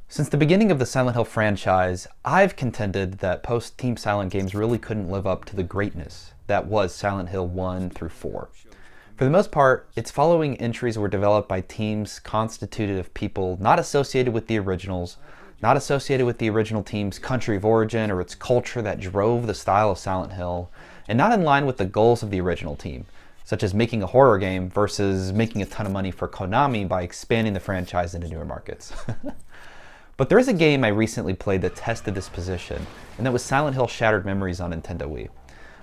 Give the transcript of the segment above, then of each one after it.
Since the beginning of the Silent Hill franchise, I've contended that post-Team Silent games really couldn't live up to the greatness that was Silent Hill 1 through 4. For the most part, its following entries were developed by teams constituted of people not associated with the originals, not associated with the original team's country of origin or its culture that drove the style of Silent Hill, and not in line with the goals of the original team, such as making a horror game versus making a ton of money for Konami by expanding the franchise into newer markets. But there is a game I recently played that tested this position, and that was Silent Hill Shattered Memories on Nintendo Wii.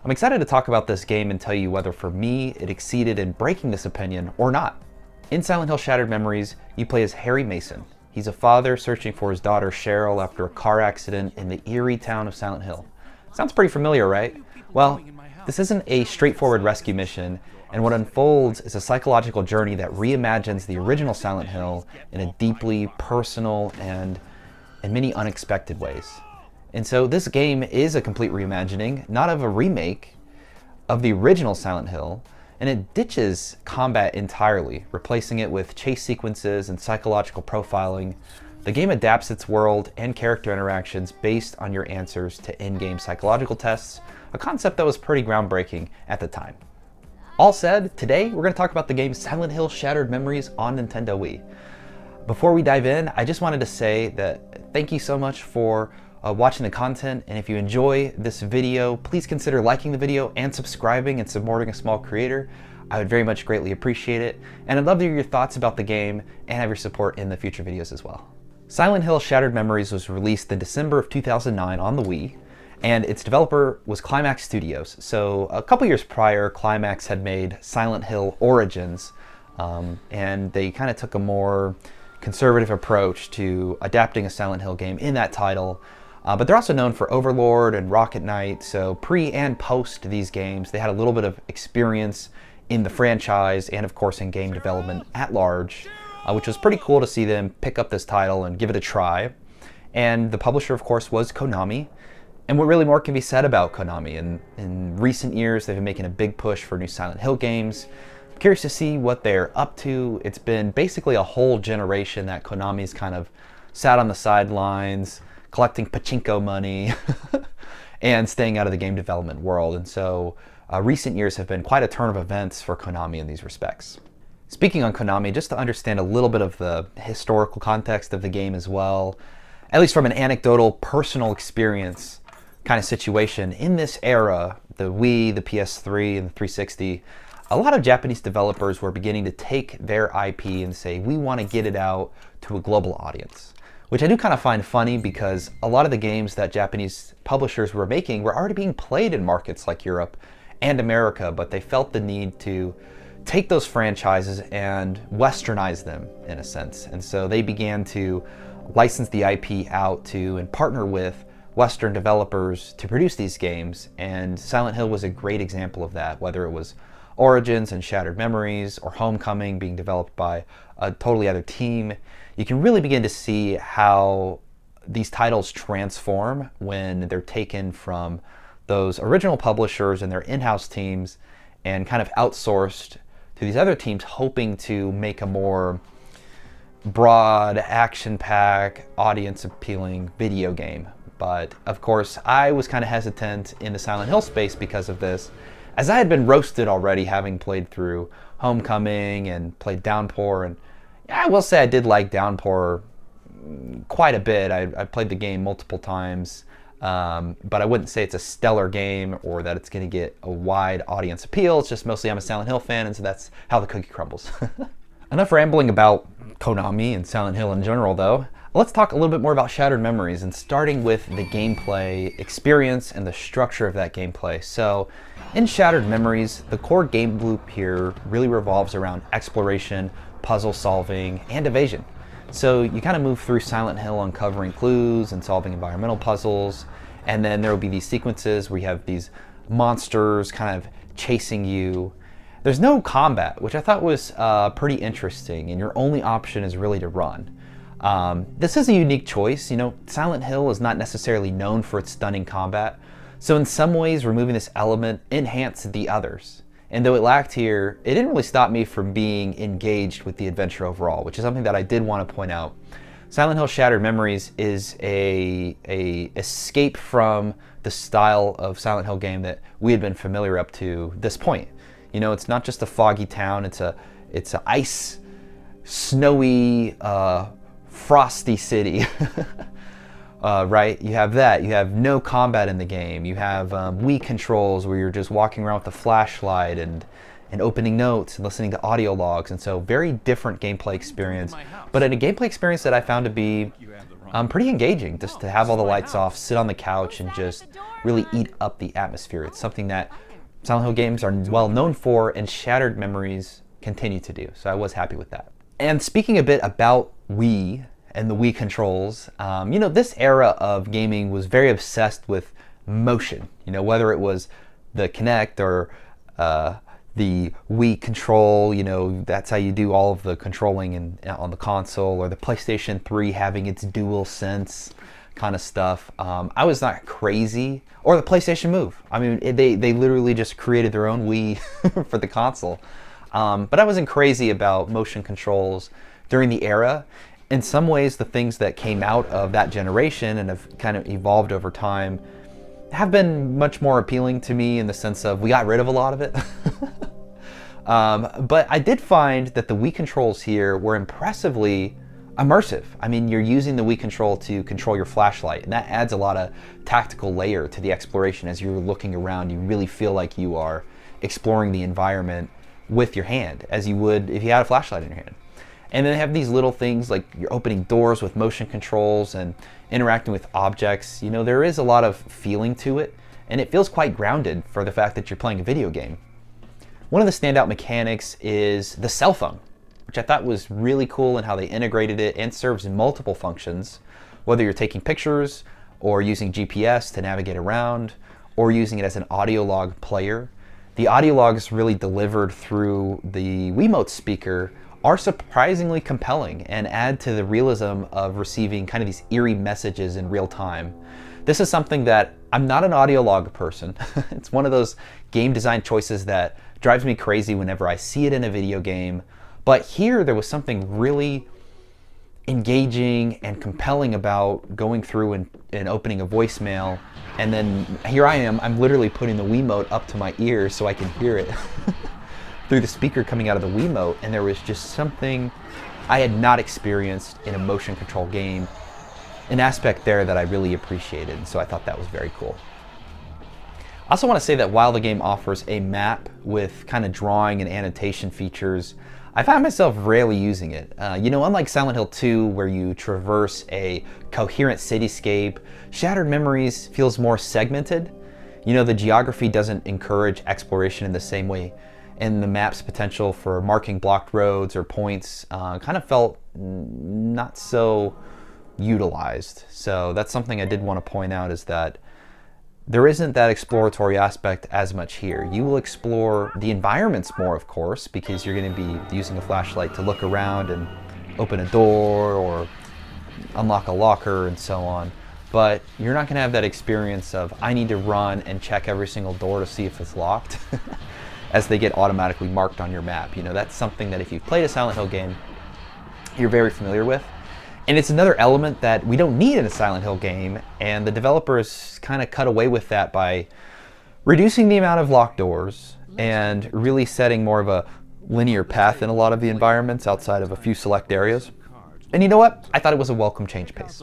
I'm excited to talk about this game and tell you whether for me it exceeded in breaking this opinion or not. In Silent Hill Shattered Memories, you play as Harry Mason. He's a father searching for his daughter Cheryl after a car accident in the eerie town of Silent Hill. Sounds pretty familiar, right? Well, this isn't a straightforward rescue mission, and what unfolds is a psychological journey that reimagines the original Silent Hill in a deeply personal and in many unexpected ways. And so this game is a complete reimagining, not of a remake, of the original Silent Hill, and it ditches combat entirely, replacing it with chase sequences and psychological profiling. The game adapts its world and character interactions based on your answers to in-game psychological tests, a concept that was pretty groundbreaking at the time. All said, today we're going to talk about the game Silent Hill Shattered Memories on Nintendo Wii. Before we dive in, I just wanted to say that thank you so much for watching the content, and if you enjoy this video, please consider liking the video and subscribing and supporting a small creator. I would very much greatly appreciate it, and I'd love to hear your thoughts about the game and have your support in the future videos as well. Silent Hill Shattered Memories was released in December of 2009 on the Wii, and its developer was Climax Studios. So a couple years prior, Climax had made Silent Hill Origins, and they kind of took a more conservative approach to adapting a Silent Hill game in that title. But they're also known for Overlord and Rocket Knight, so pre and post these games, they had a little bit of experience in the franchise and of course in game development at large, which was pretty cool to see them pick up this title and give it a try. And the publisher, of course, was Konami. And what really more can be said about Konami? In recent years, they've been making a big push for new Silent Hill games. I'm curious to see what they're up to. It's been basically a whole generation that Konami's kind of sat on the sidelines, collecting pachinko money, and staying out of the game development world. And so recent years have been quite a turn of events for Konami in these respects. Speaking on Konami, just to understand a little bit of the historical context of the game as well, at least from an anecdotal personal experience kind of situation, in this era, the Wii, the PS3, and the 360, a lot of Japanese developers were beginning to take their IP and say, we want to get it out to a global audience. Which I do kind of find funny because a lot of the games that Japanese publishers were making were already being played in markets like Europe and America, but they felt the need to take those franchises and westernize them in a sense. And so they began to license the IP out to and partner with Western developers to produce these games, and Silent Hill was a great example of that, whether it was Origins and Shattered Memories or Homecoming being developed by a totally other team. You can really begin to see how these titles transform when they're taken from those original publishers and their in-house teams and kind of outsourced to these other teams, hoping to make a more broad, action-packed, audience-appealing video game. But of course, I was kind of hesitant in the Silent Hill space because of this, as I had been roasted already, having played through Homecoming and played Downpour. And I will say I did like Downpour quite a bit. I played the game multiple times, but I wouldn't say it's a stellar game or that it's going to get a wide audience appeal. It's just mostly I'm a Silent Hill fan, and so that's how the cookie crumbles. Enough rambling about Konami and Silent Hill in general, though. Let's talk a little bit more about Shattered Memories, and starting with the gameplay experience and the structure of that gameplay. So in Shattered Memories, the core game loop here really revolves around exploration, puzzle solving, and evasion. So you kind of move through Silent Hill uncovering clues and solving environmental puzzles, and then there will be these sequences where you have these monsters kind of chasing you. There's no combat, which I thought was pretty interesting, and your only option is really to run. This is a unique choice. You know, Silent Hill is not necessarily known for its stunning combat, so in some ways removing this element enhanced the others. And though it lacked here, it didn't really stop me from being engaged with the adventure overall, which is something that I did want to point out. Silent Hill Shattered Memories is a escape from the style of Silent Hill game that we had been familiar up to this point. You know, it's not just a foggy town, it's a ice, snowy, frosty city. Right? You have that. You have no combat in the game. You have Wii controls where you're just walking around with a flashlight and opening notes and listening to audio logs, and so very different gameplay experience, but a gameplay experience that I found to be pretty engaging, just to have all the lights off, sit on the couch, and just really eat up the atmosphere. It's something that Silent Hill games are well known for, and Shattered Memories continue to do, so I was happy with that. And speaking a bit about Wii and the Wii controls, you know, this era of gaming was very obsessed with motion, you know, whether it was the Kinect or the Wii control, you know, that's how you do all of the controlling on the console, or the PlayStation 3 having its dual sense kind of stuff. I was not crazy, or the PlayStation Move. I mean, they literally just created their own Wii for the console. But I wasn't crazy about motion controls during the era. In some ways, the things that came out of that generation and have kind of evolved over time have been much more appealing to me, in the sense of we got rid of a lot of it. But I did find that the Wii controls here were impressively immersive. I mean, you're using the Wii control to control your flashlight, and that adds a lot of tactical layer to the exploration. As you're looking around, you really feel like you are exploring the environment with your hand, as you would if you had a flashlight in your hand. And then they have these little things like you're opening doors with motion controls and interacting with objects. You know, there is a lot of feeling to it, and it feels quite grounded for the fact that you're playing a video game. One of the standout mechanics is the cell phone, which I thought was really cool in how they integrated it, and serves multiple functions, whether you're taking pictures or using GPS to navigate around, or using it as an audio log player. The audio logs really delivered through the Wiimote speaker are surprisingly compelling and add to the realism of receiving kind of these eerie messages in real time. This is something that I'm not an audio log person. It's one of those game design choices that drives me crazy whenever I see it in a video game. But here there was something really engaging and compelling about going through and opening a voicemail. And then here I am, I'm literally putting the Wiimote up to my ears so I can hear it through the speaker coming out of the Wiimote, and there was just something I had not experienced in a motion control game, an aspect there that I really appreciated, and so I thought that was very cool. I also want to say that while the game offers a map with kind of drawing and annotation features, I found myself rarely using it. You know, unlike Silent Hill 2, where you traverse a coherent cityscape, Shattered Memories feels more segmented. You know, the geography doesn't encourage exploration in the same way, and the map's potential for marking blocked roads or points kind of felt not so utilized. So that's something I did want to point out, is that there isn't that exploratory aspect as much here. You will explore the environments more, of course, because you're going to be using a flashlight to look around and open a door or unlock a locker and so on. But you're not going to have that experience of, I need to run and check every single door to see if it's locked, as they get automatically marked on your map. You know, that's something that if you've played a Silent Hill game, you're very familiar with. And it's another element that we don't need in a Silent Hill game, and the developers kind of cut away with that by reducing the amount of locked doors and really setting more of a linear path in a lot of the environments outside of a few select areas. And you know what? I thought it was a welcome change pace.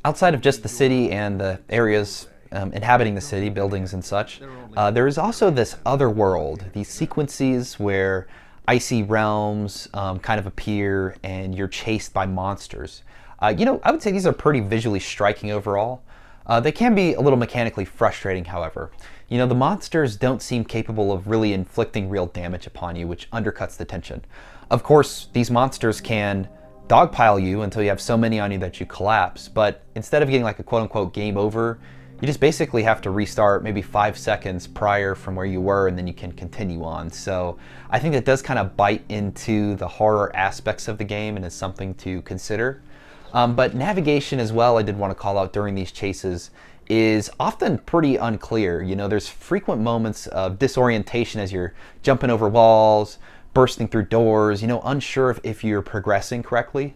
Outside of just the city and the areas inhabiting the city, buildings and such, there is also this other world, these sequences where icy realms kind of appear and you're chased by monsters. You know, I would say these are pretty visually striking overall. They can be a little mechanically frustrating, however. You know, the monsters don't seem capable of really inflicting real damage upon you, which undercuts the tension. Of course, these monsters can dogpile you until you have so many on you that you collapse, but instead of getting like a quote-unquote game over, you just basically have to restart maybe 5 seconds prior from where you were, and then you can continue on. So I think that does kind of bite into the horror aspects of the game and is something to consider. But navigation as well, I did want to call out during these chases, is often pretty unclear. You know, there's frequent moments of disorientation as you're jumping over walls, bursting through doors, you know, unsure if you're progressing correctly.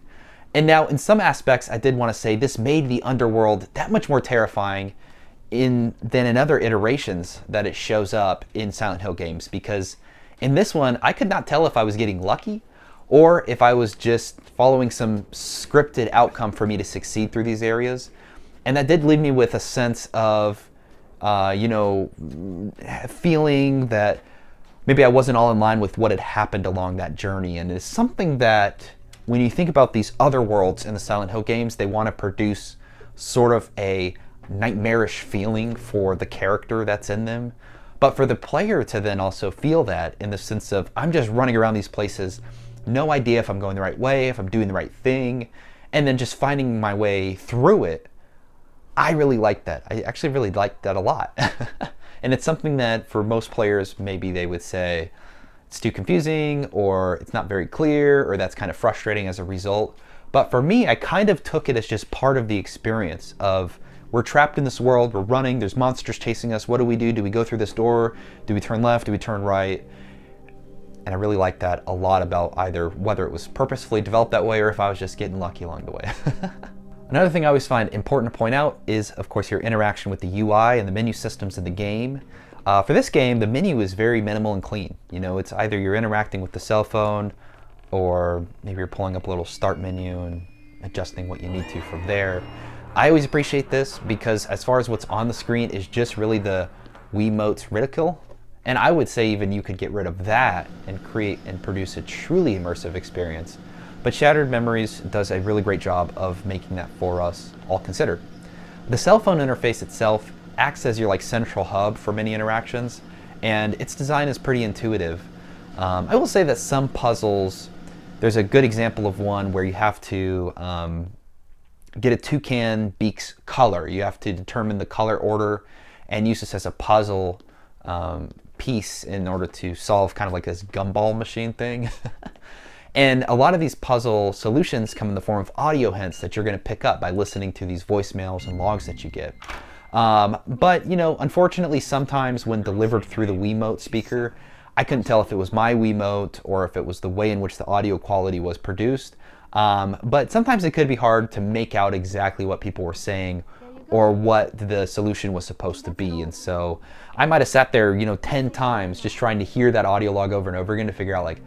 And now, in some aspects, I did want to say this made the underworld that much more terrifying than in other iterations that it shows up in Silent Hill games, because in this one, I could not tell if I was getting lucky or if I was just following some scripted outcome for me to succeed through these areas. And that did leave me with a sense of, feeling that maybe I wasn't all in line with what had happened along that journey. And it's something that, when you think about these other worlds in the Silent Hill games, they want to produce sort of a nightmarish feeling for the character that's in them, but for the player to then also feel that in the sense of, I'm just running around these places, no idea if I'm going the right way, if I'm doing the right thing, and then just finding my way through it. I really like that. I actually really like that a lot. And it's something that for most players, maybe they would say it's too confusing, or it's not very clear, or that's kind of frustrating as a result. But for me, I kind of took it as just part of the experience of, we're trapped in this world, we're running, there's monsters chasing us, what do we do? Do we go through this door? Do we turn left? Do we turn right? And I really like that a lot about either whether it was purposefully developed that way or if I was just getting lucky along the way. Another thing I always find important to point out is, of course, your interaction with the UI and the menu systems in the game. For this game, the menu is very minimal and clean. It's either you're interacting with the cell phone, or maybe you're pulling up a little start menu and adjusting what you need to from there. I always appreciate this because as far as what's on the screen is just really the Wiimote's ridicule. And I would say even you could get rid of that and create and produce a truly immersive experience. But Shattered Memories does a really great job of making that for us, all considered. The cell phone interface itself acts as your central hub for many interactions, and its design is pretty intuitive. I will say that some puzzles, there's a good example of one where you have to get a toucan beak's color. You have to determine the color order and use this as a puzzle piece in order to solve kind of like this gumball machine thing. And a lot of these puzzle solutions come in the form of audio hints that you're going to pick up by listening to these voicemails and logs that you get. But unfortunately, sometimes when delivered through the Wiimote speaker, I couldn't tell if it was my Wiimote or if it was the way in which the audio quality was produced. But sometimes it could be hard to make out exactly what people were saying or what the solution was supposed to be. And so I might have sat there, 10 times just trying to hear that audio log over and over again to figure out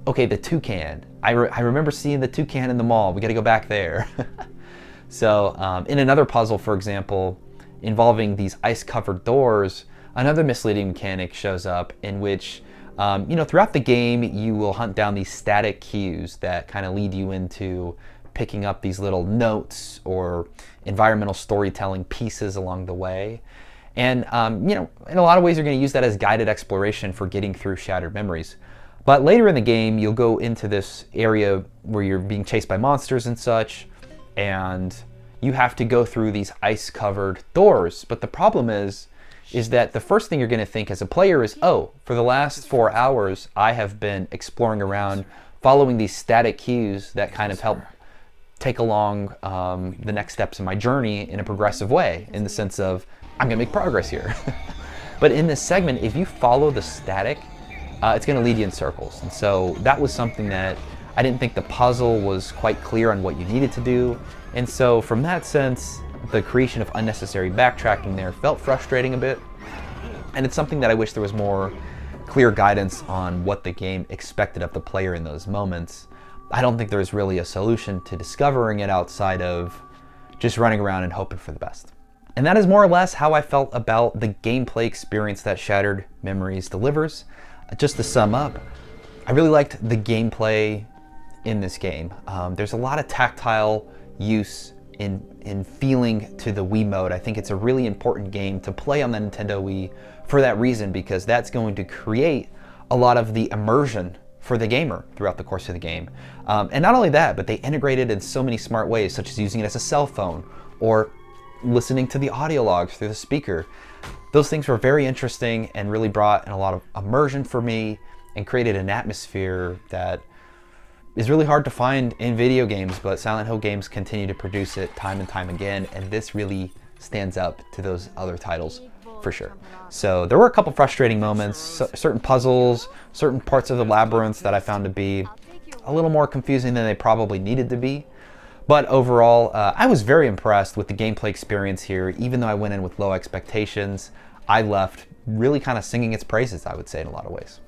okay, the toucan. I remember seeing the toucan in the mall. We got to go back there. So in another puzzle, for example, involving these ice-covered doors, another misleading mechanic shows up in which throughout the game, you will hunt down these static cues that kind of lead you into picking up these little notes or environmental storytelling pieces along the way. And, in a lot of ways, you're going to use that as guided exploration for getting through Shattered Memories. But later in the game, you'll go into this area where you're being chased by monsters and such, and you have to go through these ice-covered doors. But the problem is that the first thing you're going to think as a player is, oh, for the last 4 hours, I have been exploring around, following these static cues that kind of help take along the next steps in my journey in a progressive way, in the sense of, I'm going to make progress here. But in this segment, if you follow the static, it's going to lead you in circles. And so that was something that I didn't think the puzzle was quite clear on what you needed to do. And so from that sense, the creation of unnecessary backtracking there felt frustrating a bit. And it's something that I wish there was more clear guidance on what the game expected of the player in those moments. I don't think there's really a solution to discovering it outside of just running around and hoping for the best. And that is more or less how I felt about the gameplay experience that Shattered Memories delivers. Just to sum up, I really liked the gameplay in this game. There's a lot of tactile use in feeling to the Wiimote. I think it's a really important game to play on the Nintendo Wii for that reason, because that's going to create a lot of the immersion for the gamer throughout the course of the game. And not only that, but they integrate it in so many smart ways, such as using it as a cell phone or listening to the audio logs through the speaker. Those things were very interesting and really brought in a lot of immersion for me and created an atmosphere that is really hard to find in video games, but Silent Hill games continue to produce it time and time again, and this really stands up to those other titles for sure. So there were a couple frustrating moments, certain puzzles, certain parts of the labyrinth that I found to be a little more confusing than they probably needed to be. But overall, I was very impressed with the gameplay experience here. Even though I went in with low expectations, I left really kind of singing its praises, I would say, in a lot of ways.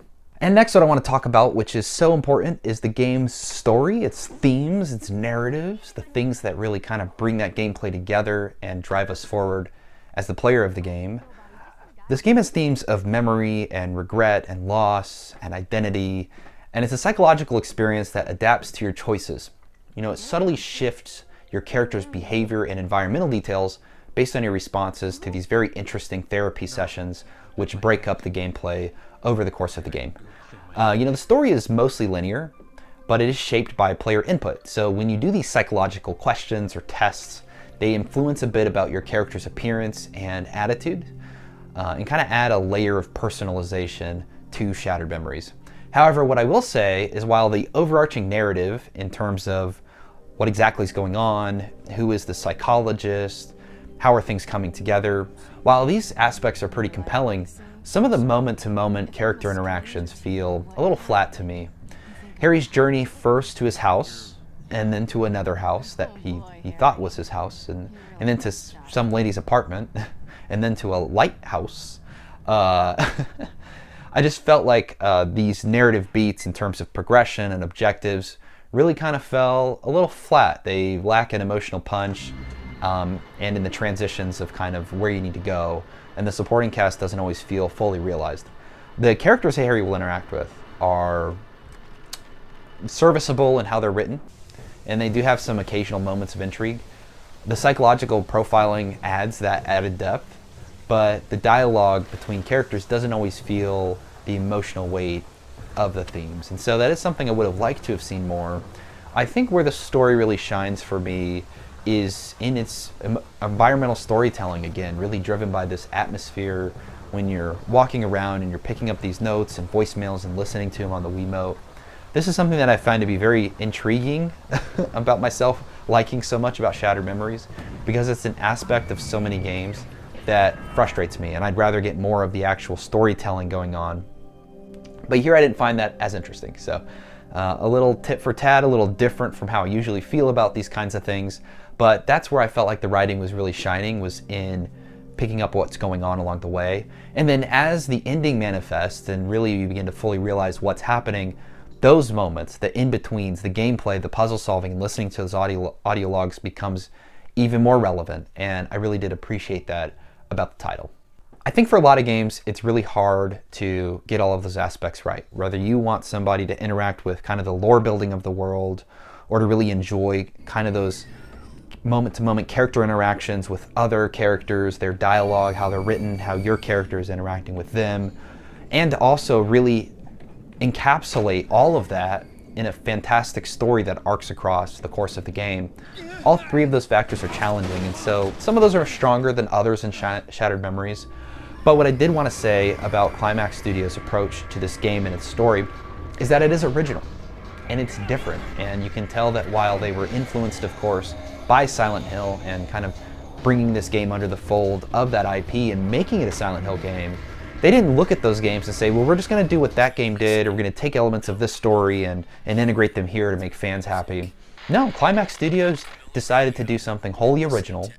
And next, what I want to talk about, which is so important, is the game's story, its themes, its narratives, the things that really kind of bring that gameplay together and drive us forward as the player of the game. This game has themes of memory and regret and loss and identity, and it's a psychological experience that adapts to your choices. You know, it subtly shifts your character's behavior and environmental details based on your responses to these very interesting therapy sessions, which break up the gameplay over the course of the game. You know, the story is mostly linear, but it is shaped by player input. So when you do these psychological questions or tests, they influence a bit about your character's appearance and attitude, and kind of add a layer of personalization to Shattered Memories. However, what I will say is while the overarching narrative in terms of what exactly is going on, who is the psychologist, how are things coming together, while these aspects are pretty compelling, some of the moment-to-moment character interactions feel a little flat to me. Harry's journey first to his house, and then to another house that he thought was his house, and then to some lady's apartment, and then to a lighthouse. I just felt like these narrative beats in terms of progression and objectives really kind of fell a little flat. They lack an emotional punch, and in the transitions of kind of where you need to go, and the supporting cast doesn't always feel fully realized. The characters Harry will interact with are serviceable in how they're written, and they do have some occasional moments of intrigue. The psychological profiling adds that added depth, but the dialogue between characters doesn't always feel the emotional weight of the themes. And so that is something I would have liked to have seen more. I think where the story really shines for me is in its environmental storytelling, again, really driven by this atmosphere when you're walking around and you're picking up these notes and voicemails and listening to them on the Wiimote. This is something that I find to be very intriguing about myself liking so much about Shattered Memories, because it's an aspect of so many games that frustrates me, and I'd rather get more of the actual storytelling going on. But here I didn't find that as interesting. So a little tit for tat, a little different from how I usually feel about these kinds of things. But that's where I felt like the writing was really shining, was in picking up what's going on along the way. And then as the ending manifests and really you begin to fully realize what's happening, those moments, the in-betweens, the gameplay, the puzzle solving, and listening to those audio logs becomes even more relevant. And I really did appreciate that about the title. I think for a lot of games, it's really hard to get all of those aspects right. Whether you want somebody to interact with kind of the lore building of the world, or to really enjoy kind of those moment-to-moment character interactions with other characters, their dialogue, how they're written, how your character is interacting with them, and also really encapsulate all of that in a fantastic story that arcs across the course of the game. All three of those factors are challenging, and so some of those are stronger than others in Shattered Memories. But what I did want to say about Climax Studios' approach to this game and its story is that it is original, and it's different, and you can tell that while they were influenced, of course, by Silent Hill and kind of bringing this game under the fold of that IP and making it a Silent Hill game, they didn't look at those games and say, well, we're just going to do what that game did, or we're going to take elements of this story and integrate them here to make fans happy. No, Climax Studios decided to do something wholly original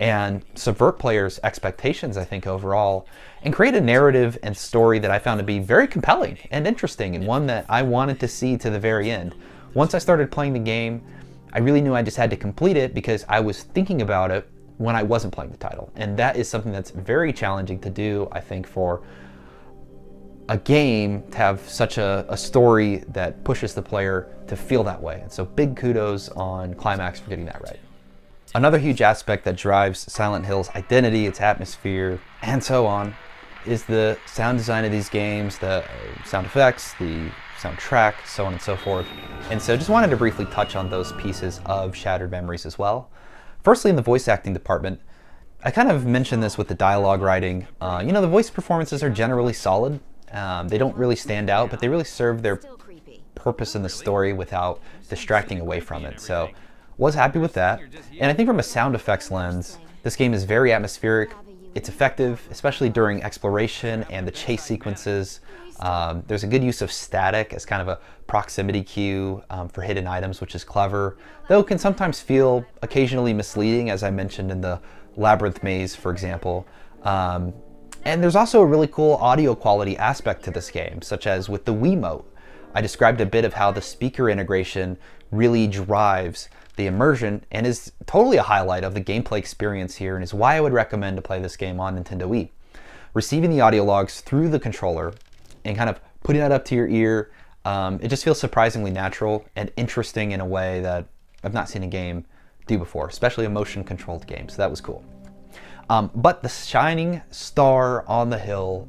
and subvert players' expectations, I think, overall, and create a narrative and story that I found to be very compelling and interesting, and one that I wanted to see to the very end. Once I started playing the game, I really knew I just had to complete it because I was thinking about it when I wasn't playing the title. And that is something that's very challenging to do, I think, for a game to have such a story that pushes the player to feel that way. And so big kudos on Climax for getting that right. Another huge aspect that drives Silent Hill's identity, its atmosphere, and so on, is the sound design of these games, the sound effects, the soundtrack, so on and so forth. And so just wanted to briefly touch on those pieces of Shattered Memories as well. Firstly, in the voice acting department, I kind of mentioned this with the dialogue writing. You know, the voice performances are generally solid. They don't really stand out, but they really serve their purpose in the story without distracting away from it. So was happy with that. And I think from a sound effects lens, this game is very atmospheric. It's effective, especially during exploration and the chase sequences. There's a good use of static as kind of a proximity cue for hidden items, which is clever, though it can sometimes feel occasionally misleading, as I mentioned in the Labyrinth Maze, for example. And there's also a really cool audio quality aspect to this game, such as with the Wiimote. I described a bit of how the speaker integration really drives the immersion and is totally a highlight of the gameplay experience here, and is why I would recommend to play this game on Nintendo Wii. Receiving the audio logs through the controller and kind of putting that up to your ear, it just feels surprisingly natural and interesting in a way that I've not seen a game do before, especially a motion-controlled game, so that was cool. But the shining star on the hill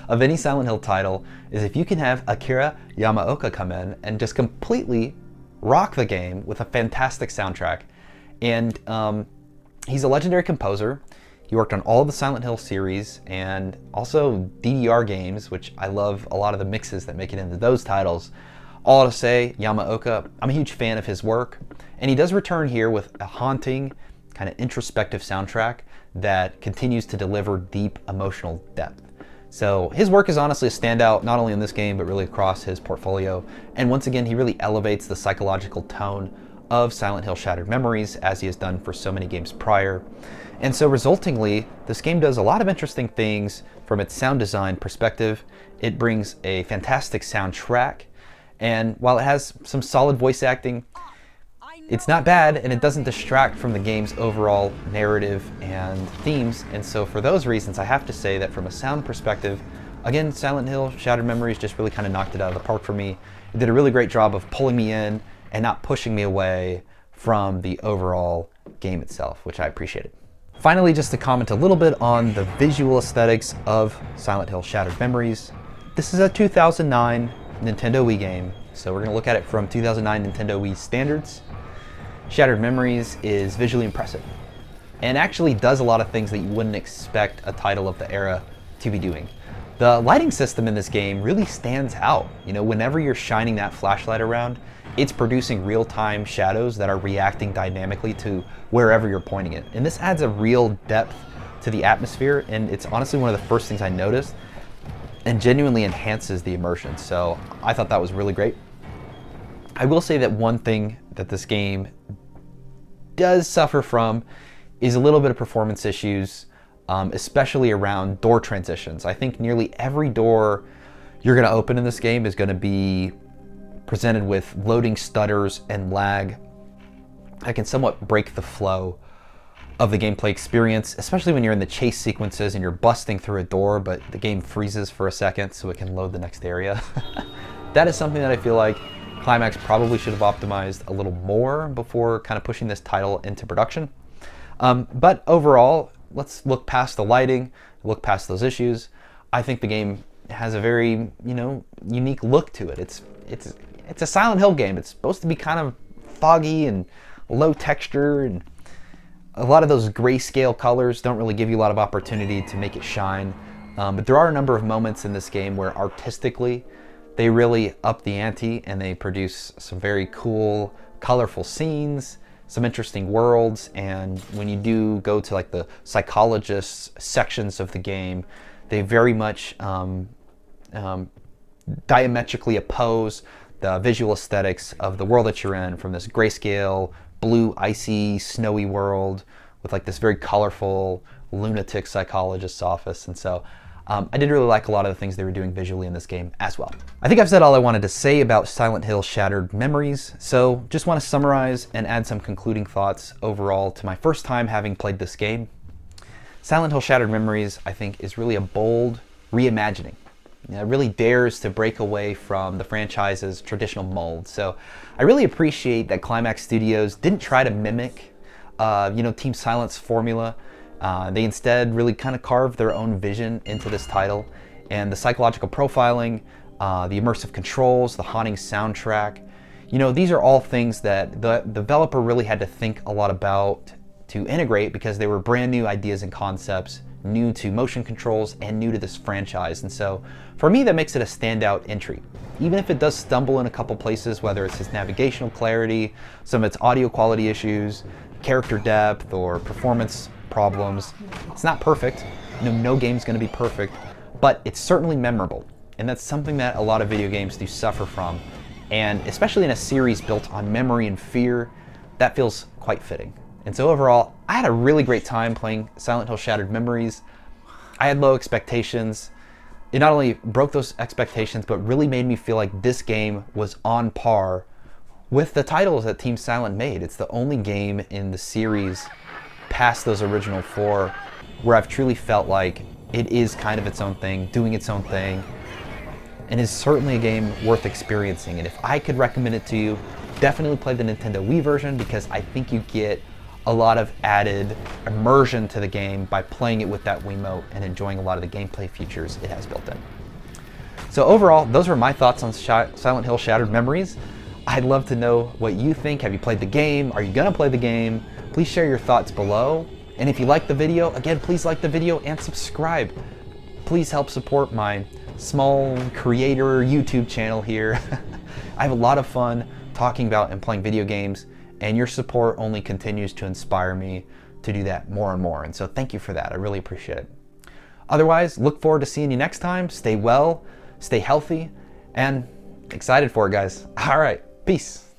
of any Silent Hill title is if you can have Akira Yamaoka come in and just completely rock the game with a fantastic soundtrack. And he's a legendary composer. He worked on all the Silent Hill series and also DDR games, which I love a lot of the mixes that make it into those titles. All to say, Yamaoka, I'm a huge fan of his work, and he does return here with a haunting, kind of introspective soundtrack that continues to deliver deep emotional depth. So his work is honestly a standout, not only in this game, but really across his portfolio. And once again, he really elevates the psychological tone of Silent Hill Shattered Memories, as he has done for so many games prior. And so resultingly, this game does a lot of interesting things from its sound design perspective. It brings a fantastic soundtrack, and while it has some solid voice acting, it's not bad, and it doesn't distract from the game's overall narrative and themes. And so for those reasons, I have to say that from a sound perspective, again, Silent Hill Shattered Memories just really kind of knocked it out of the park for me. It did a really great job of pulling me in and not pushing me away from the overall game itself, which I appreciated. Finally, just to comment a little bit on the visual aesthetics of Silent Hill Shattered Memories. This is a 2009 Nintendo Wii game, so we're going to look at it from 2009 Nintendo Wii standards. Shattered Memories is visually impressive and actually does a lot of things that you wouldn't expect a title of the era to be doing. The lighting system in this game really stands out. You know, whenever you're shining that flashlight around, it's producing real-time shadows that are reacting dynamically to wherever you're pointing it. And this adds a real depth to the atmosphere, and it's honestly one of the first things I noticed and genuinely enhances the immersion. So I thought that was really great. I will say that one thing that this game does suffer from is a little bit of performance issues, especially around door transitions. I think nearly every door you're going to open in this game is going to be presented with loading stutters and lag that can somewhat break the flow of the gameplay experience, especially when you're in the chase sequences and you're busting through a door, but the game freezes for a second so it can load the next area. That is something that I feel like Climax probably should have optimized a little more before kind of pushing this title into production. But overall, let's look past the lighting, look past those issues. I think the game has a very, unique look to it. It's a Silent Hill game. It's supposed to be kind of foggy and low texture, and a lot of those grayscale colors don't really give you a lot of opportunity to make it shine. But there are a number of moments in this game where artistically they really up the ante and they produce some very cool, colorful scenes, some interesting worlds, and when you do go to like the psychologist sections of the game, they very much diametrically oppose the visual aesthetics of the world that you're in, from this grayscale, blue, icy, snowy world with like this very colorful lunatic psychologist's office. And so I did really like a lot of the things they were doing visually in this game as well. I think I've said all I wanted to say about Silent Hill Shattered Memories, so just want to summarize and add some concluding thoughts overall to my first time having played this game. Silent Hill Shattered Memories, I think, is really a bold reimagining. It really dares to break away from the franchise's traditional mold. So I really appreciate that Climax Studios didn't try to mimic, Team Silent's formula. They instead really kind of carved their own vision into this title, and the psychological profiling, the immersive controls, the haunting soundtrack, these are all things that the developer really had to think a lot about to integrate, because they were brand new ideas and concepts, new to motion controls and new to this franchise. And so for me, that makes it a standout entry. Even if it does stumble in a couple places, whether it's its navigational clarity, some of its audio quality issues, character depth, or performance problems, it's not perfect. No game's going to be perfect, but it's certainly memorable. and that's something that a lot of video games do suffer from. And especially in a series built on memory and fear, that feels quite fitting. And so overall, I had a really great time playing Silent Hill Shattered Memories. I had low expectations. It not only broke those expectations, but really made me feel like this game was on par with the titles that Team Silent made. It's the only game in the series past those original 4 where I've truly felt like it is kind of its own thing, doing its own thing, and is certainly a game worth experiencing. And if I could recommend it to you, definitely play the Nintendo Wii version, because I think you get a lot of added immersion to the game by playing it with that Wiimote and enjoying a lot of the gameplay features it has built in. So overall, those were my thoughts on Silent Hill Shattered Memories. I'd love to know what you think. Have you played the game? Are you gonna play the game? Please share your thoughts below. And if you liked the video, again, please like the video and subscribe. Please help support my small creator YouTube channel here. I have a lot of fun talking about and playing video games, and your support only continues to inspire me to do that more and more. And so thank you for that. I really appreciate it. Otherwise, look forward to seeing you next time. Stay well, stay healthy, and excited for it, guys. All right, peace.